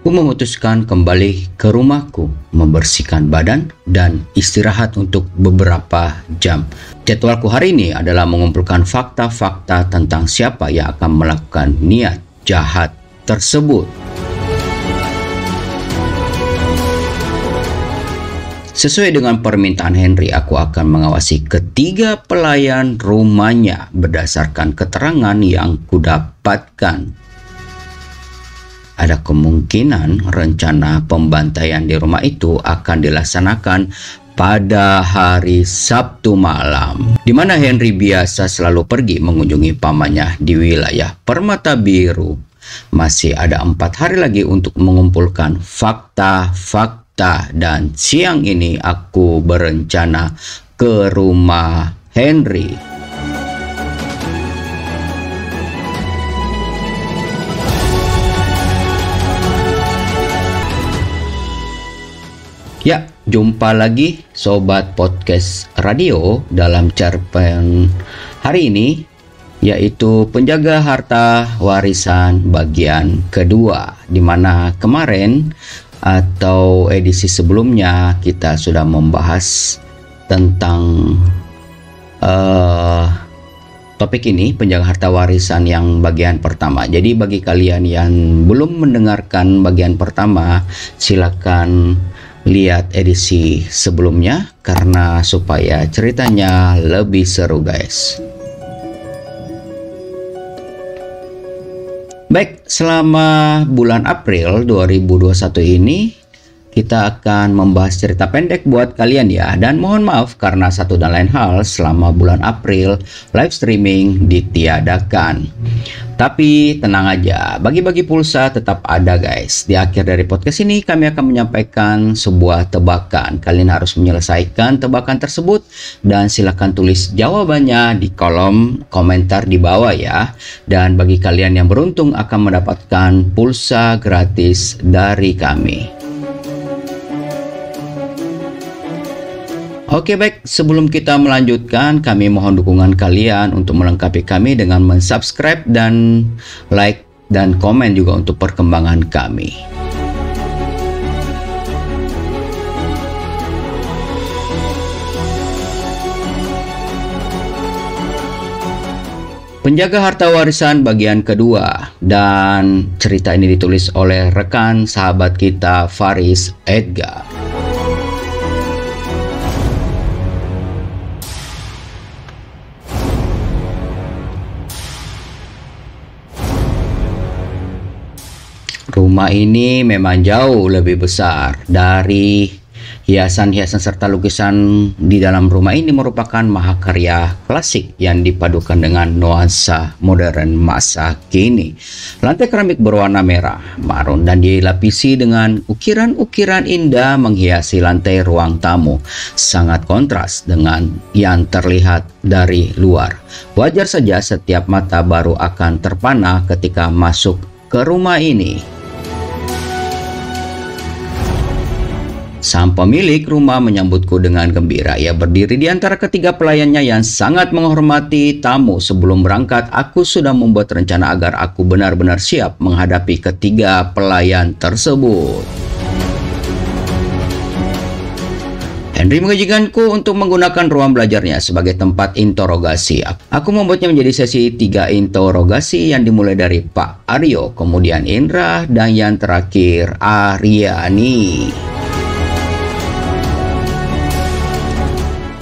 aku memutuskan kembali ke rumahku, membersihkan badan, dan istirahat untuk beberapa jam. Jadwalku hari ini adalah mengumpulkan fakta-fakta tentang siapa yang akan melakukan niat jahat tersebut. Sesuai dengan permintaan Henry, aku akan mengawasi ketiga pelayan rumahnya berdasarkan keterangan yang kudapatkan. Ada kemungkinan rencana pembantaian di rumah itu akan dilaksanakan pada hari Sabtu malam, di mana Henry biasa selalu pergi mengunjungi pamannya di wilayah Permata Biru. Masih ada 4 hari lagi untuk mengumpulkan fakta-fakta, dan siang ini aku berencana ke rumah Henry. Ya, jumpa lagi Sobat Podcast Radio dalam cerpen hari ini, yaitu Penjaga Harta Warisan bagian kedua, di mana kemarin atau edisi sebelumnya kita sudah membahas tentang topik ini, penjaga harta warisan yang bagian pertama. Jadi bagi kalian yang belum mendengarkan bagian pertama, silakan lihat edisi sebelumnya karena supaya ceritanya lebih seru, guys. Baik, selama bulan April 2021 ini kita akan membahas cerita pendek buat kalian ya. Dan mohon maaf karena satu dan lain hal, selama bulan April live streaming ditiadakan. Tapi tenang aja, bagi-bagi pulsa tetap ada, guys. Di akhir dari podcast ini kami akan menyampaikan sebuah tebakan. Kalian harus menyelesaikan tebakan tersebut dan silakan tulis jawabannya di kolom komentar di bawah ya. Dan bagi kalian yang beruntung akan mendapatkan pulsa gratis dari kami. Oke, baik, sebelum kita melanjutkan, kami mohon dukungan kalian untuk melengkapi kami dengan mensubscribe dan like dan komen juga untuk perkembangan kami. Penjaga Harta Warisan bagian kedua, dan cerita ini ditulis oleh rekan sahabat kita Faris Edgar. Rumah ini memang jauh lebih besar. Dari hiasan-hiasan serta lukisan di dalam rumah ini merupakan mahakarya klasik yang dipadukan dengan nuansa modern masa kini. Lantai keramik berwarna merah, marun dan dilapisi dengan ukiran-ukiran indah menghiasi lantai ruang tamu. Sangat kontras dengan yang terlihat dari luar. Wajar saja setiap mata baru akan terpana ketika masuk ke rumah ini. Sang pemilik rumah menyambutku dengan gembira. Ia berdiri di antara ketiga pelayannya yang sangat menghormati tamu. Sebelum berangkat, aku sudah membuat rencana agar aku benar-benar siap menghadapi ketiga pelayan tersebut. Henry mengizinkanku untuk menggunakan ruang belajarnya sebagai tempat interogasi. Aku membuatnya menjadi sesi 3 interogasi yang dimulai dari Pak Aryo, kemudian Indra, dan yang terakhir Aryani.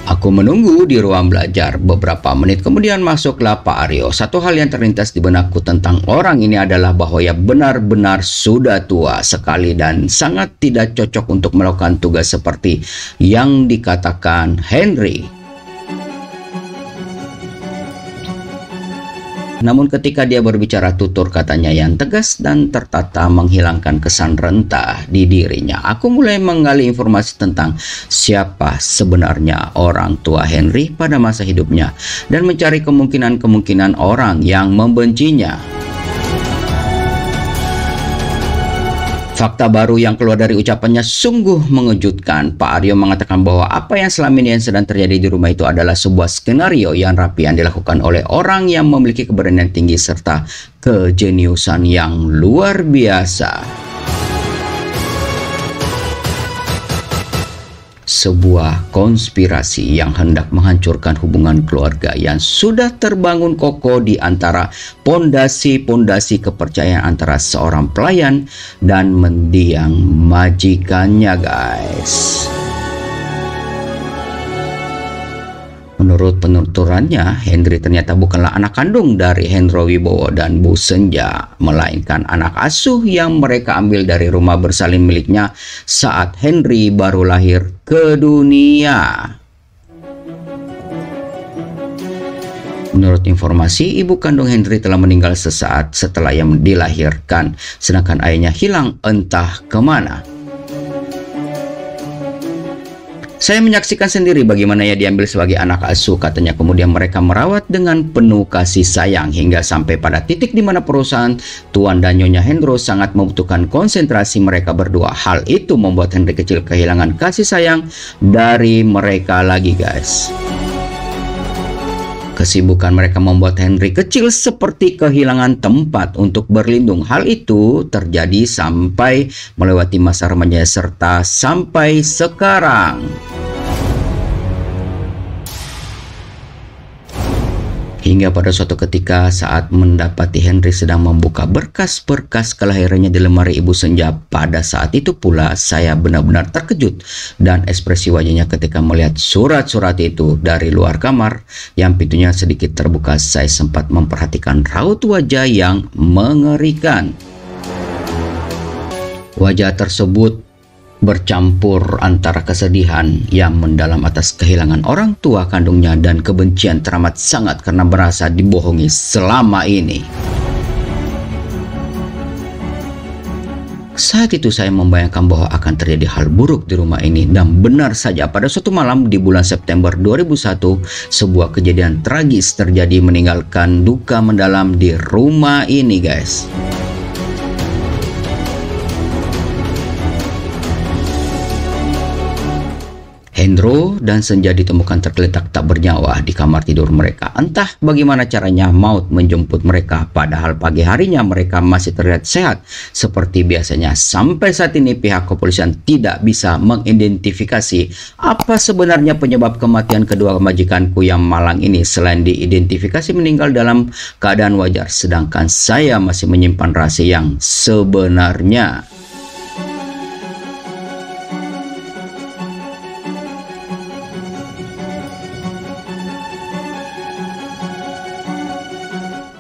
Aku menunggu di ruang belajar. Beberapa menit kemudian masuklah Pak Aryo. Satu hal yang terlintas di benakku tentang orang ini adalah bahwa ia benar-benar sudah tua sekali dan sangat tidak cocok untuk melakukan tugas seperti yang dikatakan Henry. Namun ketika dia berbicara tutur katanya yang tegas dan tertata menghilangkan kesan rentah di dirinya, aku mulai menggali informasi tentang siapa sebenarnya orang tua Henry pada masa hidupnya dan mencari kemungkinan-kemungkinan orang yang membencinya. Fakta baru yang keluar dari ucapannya sungguh mengejutkan. Pak Aryo mengatakan bahwa apa yang selama ini yang sedang terjadi di rumah itu adalah sebuah skenario yang rapi yang dilakukan oleh orang yang memiliki keberanian tinggi serta kejeniusan yang luar biasa. Sebuah konspirasi yang hendak menghancurkan hubungan keluarga yang sudah terbangun kokoh di antara pondasi-pondasi kepercayaan antara seorang pelayan dan mendiang majikannya, guys. Menurut penuturannya, Henry ternyata bukanlah anak kandung dari Hendro Wibowo dan Bu Senja, melainkan anak asuh yang mereka ambil dari rumah bersalin miliknya saat Henry baru lahir ke dunia. Menurut informasi, ibu kandung Henry telah meninggal sesaat setelah ia dilahirkan, sedangkan ayahnya hilang entah kemana. Saya menyaksikan sendiri bagaimana ia diambil sebagai anak asuh, katanya. Kemudian mereka merawat dengan penuh kasih sayang hingga sampai pada titik di mana perusahaan Tuan dan Nyonya Hendro sangat membutuhkan konsentrasi mereka berdua. Hal itu membuat Henry kecil kehilangan kasih sayang dari mereka lagi, guys. Kesibukan mereka membuat Henry kecil seperti kehilangan tempat untuk berlindung. Hal itu terjadi sampai melewati masa remaja serta sampai sekarang. Hingga pada suatu ketika saat mendapati Henry sedang membuka berkas-berkas kelahirannya di lemari Ibu Senja. Pada saat itu pula saya benar-benar terkejut dan ekspresi wajahnya ketika melihat surat-surat itu dari luar kamar yang pintunya sedikit terbuka. Saya sempat memperhatikan raut wajah yang mengerikan. Wajah tersebut bercampur antara kesedihan yang mendalam atas kehilangan orang tua kandungnya dan kebencian teramat sangat karena merasa dibohongi selama ini. Saat itu saya membayangkan bahwa akan terjadi hal buruk di rumah ini, dan benar saja pada suatu malam di bulan September 2001 sebuah kejadian tragis terjadi meninggalkan duka mendalam di rumah ini, guys. Hendro dan Senja ditemukan tergeletak tak bernyawa di kamar tidur mereka. Entah bagaimana caranya maut menjemput mereka, padahal pagi harinya mereka masih terlihat sehat seperti biasanya. Sampai saat ini pihak kepolisian tidak bisa mengidentifikasi apa sebenarnya penyebab kematian kedua majikanku yang malang ini, selain diidentifikasi meninggal dalam keadaan wajar, sedangkan saya masih menyimpan rahasia yang sebenarnya.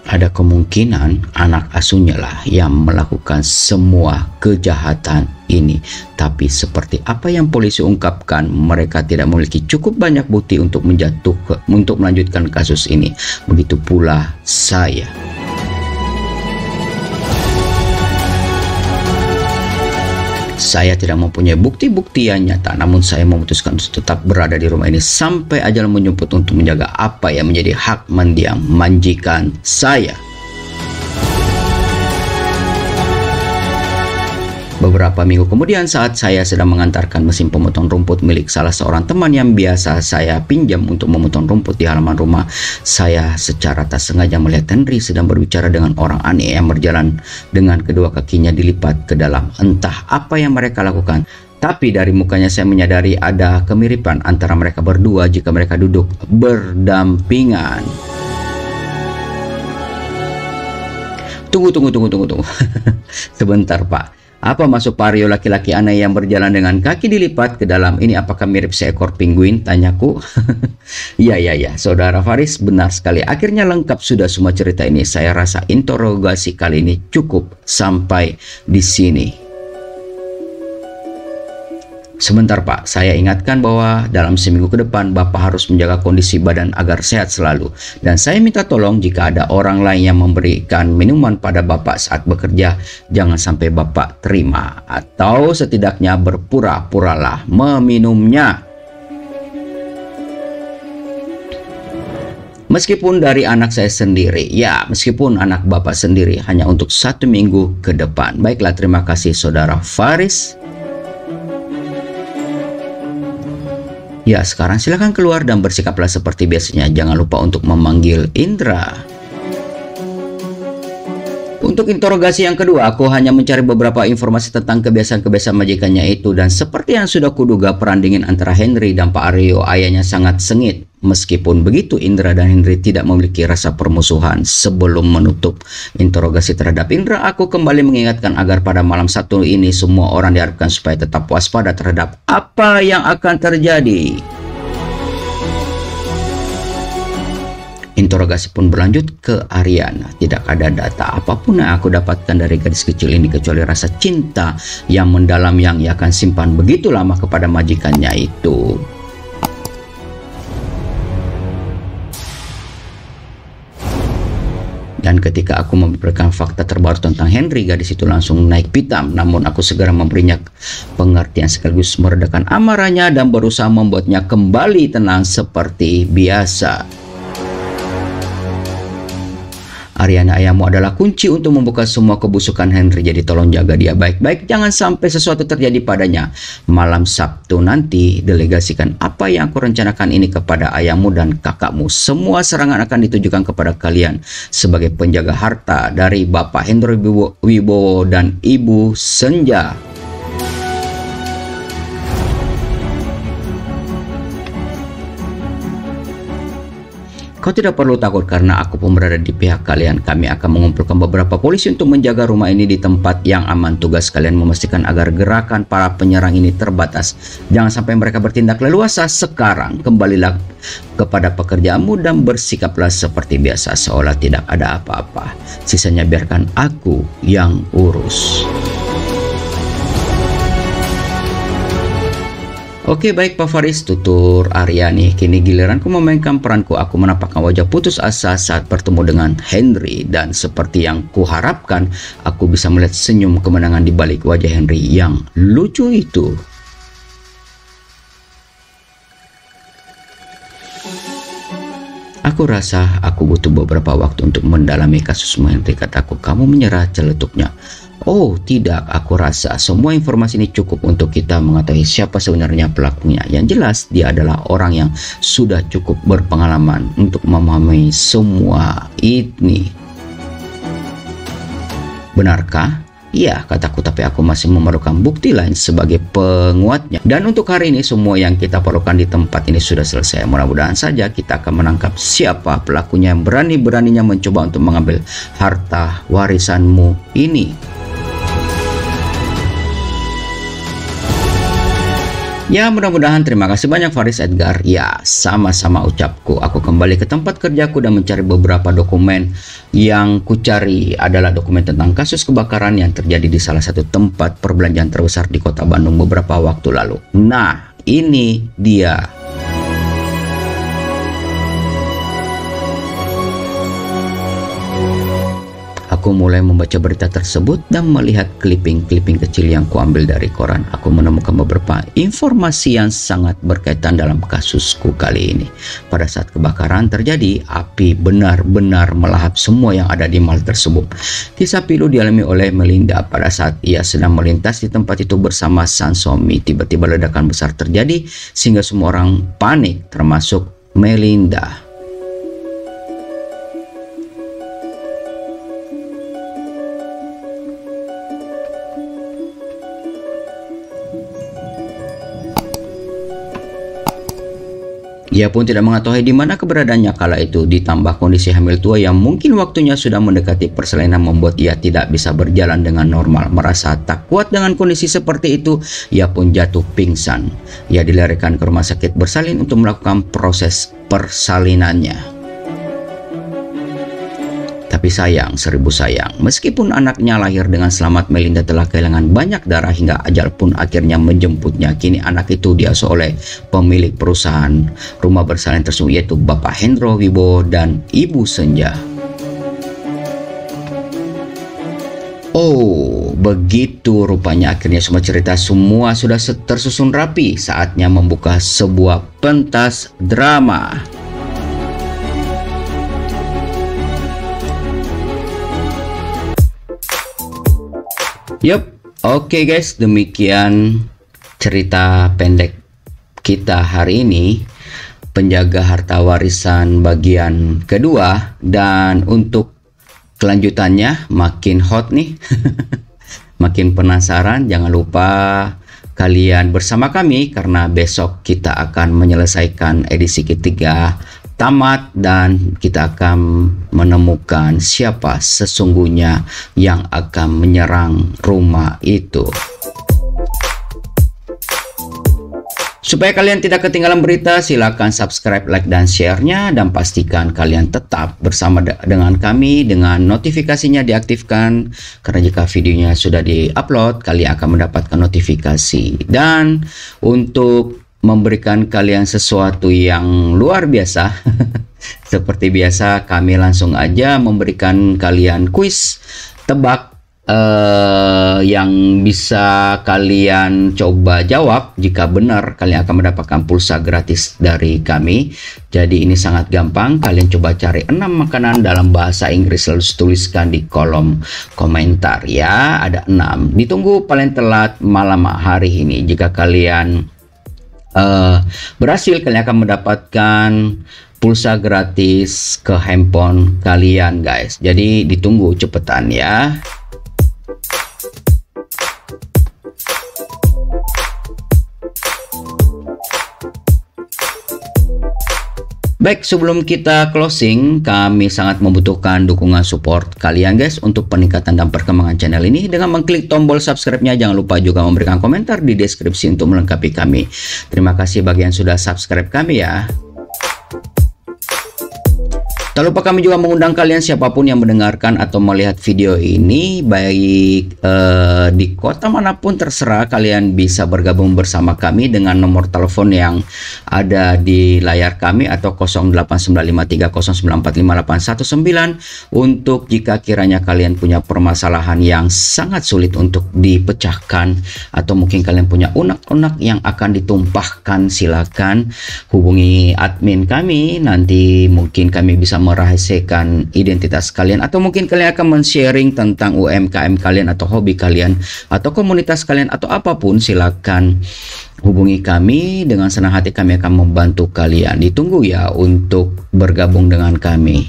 Ada kemungkinan anak asuhnya lah yang melakukan semua kejahatan ini. Tapi seperti apa yang polisi ungkapkan, mereka tidak memiliki cukup banyak bukti untuk melanjutkan kasus ini. Begitu pula saya. Saya tidak mempunyai bukti-bukti yang nyata, namun saya memutuskan untuk tetap berada di rumah ini sampai ajal menjemput untuk menjaga apa yang menjadi hak mendiang majikan saya. Beberapa minggu kemudian saat saya sedang mengantarkan mesin pemotong rumput milik salah seorang teman yang biasa saya pinjam untuk memotong rumput di halaman rumah, saya secara tak sengaja melihat Henry sedang berbicara dengan orang aneh yang berjalan dengan kedua kakinya dilipat ke dalam. Entah apa yang mereka lakukan, tapi dari mukanya saya menyadari ada kemiripan antara mereka berdua jika mereka duduk berdampingan. Tunggu. Sebentar, Pak. Apa maksud Pario laki-laki aneh yang berjalan dengan kaki dilipat ke dalam ini? Apakah mirip seekor penguin? Tanyaku. Ya, Saudara Faris, benar sekali. Akhirnya lengkap sudah semua cerita ini. Saya rasa interogasi kali ini cukup sampai di sini. Sebentar, Pak, saya ingatkan bahwa dalam seminggu ke depan Bapak harus menjaga kondisi badan agar sehat selalu. Dan saya minta tolong jika ada orang lain yang memberikan minuman pada Bapak saat bekerja, jangan sampai Bapak terima. Atau setidaknya berpura-puralah meminumnya. Meskipun dari anak saya sendiri, ya meskipun anak Bapak sendiri, hanya untuk 1 minggu ke depan. Baiklah, terima kasih Saudara Faris. Ya, sekarang silakan keluar dan bersikaplah seperti biasanya. Jangan lupa untuk memanggil Indra. Untuk Untuk interogasi yang kedua, aku hanya mencari beberapa informasi tentang kebiasaan-kebiasaan majikannya itu, dan seperti yang sudah kuduga, perang dingin antara Henry dan Pak Aryo ayahnya sangat sengit. Meskipun begitu, Indra dan Henry tidak memiliki rasa permusuhan. Sebelum menutup interogasi terhadap Indra, aku kembali mengingatkan agar pada malam satu ini semua orang diharapkan supaya tetap waspada terhadap apa yang akan terjadi. Interogasi pun berlanjut ke Ariana. Tidak ada data apapun yang aku dapatkan dari gadis kecil ini kecuali rasa cinta yang mendalam yang ia akan simpan begitu lama kepada majikannya itu. Dan ketika aku memberikan fakta terbaru tentang Henry, gadis itu langsung naik pitam. Namun aku segera memberinya pengertian sekaligus meredakan amarahnya dan berusaha membuatnya kembali tenang seperti biasa. Ariana, ayahmu adalah kunci untuk membuka semua kebusukan Henry, jadi tolong jaga dia baik-baik, jangan sampai sesuatu terjadi padanya. Malam Sabtu nanti, delegasikan apa yang aku rencanakan ini kepada ayahmu dan kakakmu. Semua serangan akan ditujukan kepada kalian sebagai penjaga harta dari Bapak Hendro Wibowo dan Ibu Senja. Kau tidak perlu takut karena aku pun berada di pihak kalian. Kami akan mengumpulkan beberapa polisi untuk menjaga rumah ini di tempat yang aman. Tugas kalian memastikan agar gerakan para penyerang ini terbatas. Jangan sampai mereka bertindak leluasa. Sekarang kembalilah kepada pekerjaanmu dan bersikaplah seperti biasa seolah tidak ada apa-apa. Sisanya biarkan aku yang urus. Oke, baik Pak Faris, tutur Aryani. Kini giliranku memainkan peranku. Aku menampakkan wajah putus asa saat bertemu dengan Henry. Dan seperti yang kuharapkan, aku bisa melihat senyum kemenangan di balik wajah Henry yang lucu itu. Aku rasa aku butuh beberapa waktu untuk mendalami kasusmu, Henry, kataku. Kamu menyerah, celetuknya. Oh tidak, aku rasa semua informasi ini cukup untuk kita mengetahui siapa sebenarnya pelakunya. Yang jelas dia adalah orang yang sudah cukup berpengalaman untuk memahami semua ini. Benarkah? Iya, kataku, tapi aku masih memerlukan bukti lain sebagai penguatnya. Dan untuk hari ini semua yang kita perlukan di tempat ini sudah selesai. Mudah-mudahan saja kita akan menangkap siapa pelakunya yang berani-beraninya mencoba untuk mengambil harta warisanmu ini. Ya, mudah-mudahan. Terima kasih banyak Faris Edgar. Ya, sama-sama ucapku. Aku kembali ke tempat kerjaku dan mencari beberapa dokumen. Yang kucari adalah dokumen tentang kasus kebakaran yang terjadi di salah satu tempat perbelanjaan terbesar di kota Bandung beberapa waktu lalu. Nah, ini dia. Aku mulai membaca berita tersebut dan melihat clipping-clipping kecil yang kuambil dari koran. Aku menemukan beberapa informasi yang sangat berkaitan dalam kasusku kali ini. Pada saat kebakaran terjadi, api benar-benar melahap semua yang ada di mall tersebut. Kisah pilu dialami oleh Melinda pada saat ia sedang melintas di tempat itu bersama sang suami. Tiba-tiba ledakan besar terjadi sehingga semua orang panik, termasuk Melinda. Ia pun tidak mengetahui di mana keberadaannya kala itu, ditambah kondisi hamil tua yang mungkin waktunya sudah mendekati persalinan membuat ia tidak bisa berjalan dengan normal. Merasa tak kuat dengan kondisi seperti itu, ia pun jatuh pingsan. Ia dilarikan ke rumah sakit bersalin untuk melakukan proses persalinannya. Tapi sayang, seribu sayang, meskipun anaknya lahir dengan selamat, Melinda telah kehilangan banyak darah hingga ajal pun akhirnya menjemputnya. Kini anak itu diasuh oleh pemilik perusahaan rumah bersalin tersebut, yaitu Bapak Hendro Wibowo dan Ibu Senja. Oh, begitu rupanya akhirnya semua cerita semua sudah tersusun rapi. Saatnya membuka sebuah pentas drama. Yup, oke guys, demikian cerita pendek kita hari ini, penjaga harta warisan bagian kedua. Dan untuk kelanjutannya makin hot nih. Makin penasaran, jangan lupa kalian bersama kami karena besok kita akan menyelesaikan edisi ketiga tamat dan kita akan menemukan siapa sesungguhnya yang akan menyerang rumah itu. Supaya kalian tidak ketinggalan berita, silakan subscribe, like, dan share-nya, dan pastikan kalian tetap bersama dengan kami dengan notifikasinya diaktifkan, karena jika videonya sudah di-upload, kalian akan mendapatkan notifikasi. Dan untuk memberikan kalian sesuatu yang luar biasa, seperti biasa kami langsung aja memberikan kalian kuis tebak yang bisa kalian coba jawab. Jika benar, kalian akan mendapatkan pulsa gratis dari kami. Jadi ini sangat gampang, kalian coba cari 6 makanan dalam bahasa Inggris, lalu tuliskan di kolom komentar ya. Ada 6, ditunggu paling telat malam hari ini. Jika kalian berhasil, kalian akan mendapatkan pulsa gratis ke handphone kalian guys. Jadi ditunggu cepetan ya. Baik, sebelum kita closing, kami sangat membutuhkan dukungan support kalian guys untuk peningkatan dan perkembangan channel ini dengan mengklik tombol subscribe-nya. Jangan lupa juga memberikan komentar di deskripsi untuk melengkapi kami. Terima kasih bagi yang sudah subscribe kami ya. Tak lupa kami juga mengundang kalian siapapun yang mendengarkan atau melihat video ini, baik di kota manapun terserah, kalian bisa bergabung bersama kami dengan nomor telepon yang ada di layar kami atau 089530945819 untuk jika kiranya kalian punya permasalahan yang sangat sulit untuk dipecahkan atau mungkin kalian punya unek-unek yang akan ditumpahkan, silakan hubungi admin kami. Nanti mungkin kami bisa merahasiakan identitas kalian atau mungkin kalian akan men-sharing tentang UMKM kalian atau hobi kalian atau komunitas kalian atau apapun. Silakan hubungi kami, dengan senang hati kami akan membantu kalian. Ditunggu ya untuk bergabung dengan kami.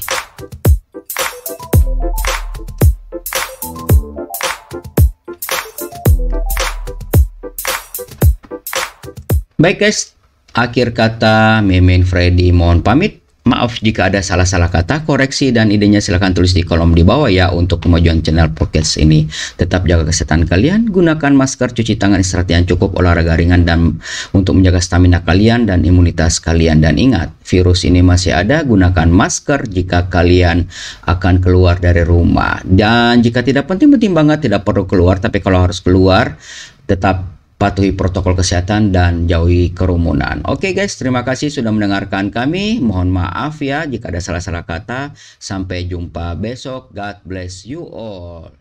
Baik guys, akhir kata Mimin Freddy mohon pamit. Maaf jika ada salah-salah kata, koreksi dan idenya silahkan tulis di kolom di bawah ya untuk kemajuan channel podcast ini. Tetap jaga kesehatan kalian, gunakan masker, cuci tangan, istirahat yang cukup, olahraga ringan dan untuk menjaga stamina kalian dan imunitas kalian. Dan ingat, virus ini masih ada, gunakan masker jika kalian akan keluar dari rumah. Dan jika tidak penting-penting banget, tidak perlu keluar, tapi kalau harus keluar, tetap patuhi protokol kesehatan dan jauhi kerumunan. Oke guys, terima kasih sudah mendengarkan kami. Mohon maaf ya jika ada salah-salah kata. Sampai jumpa besok. God bless you all.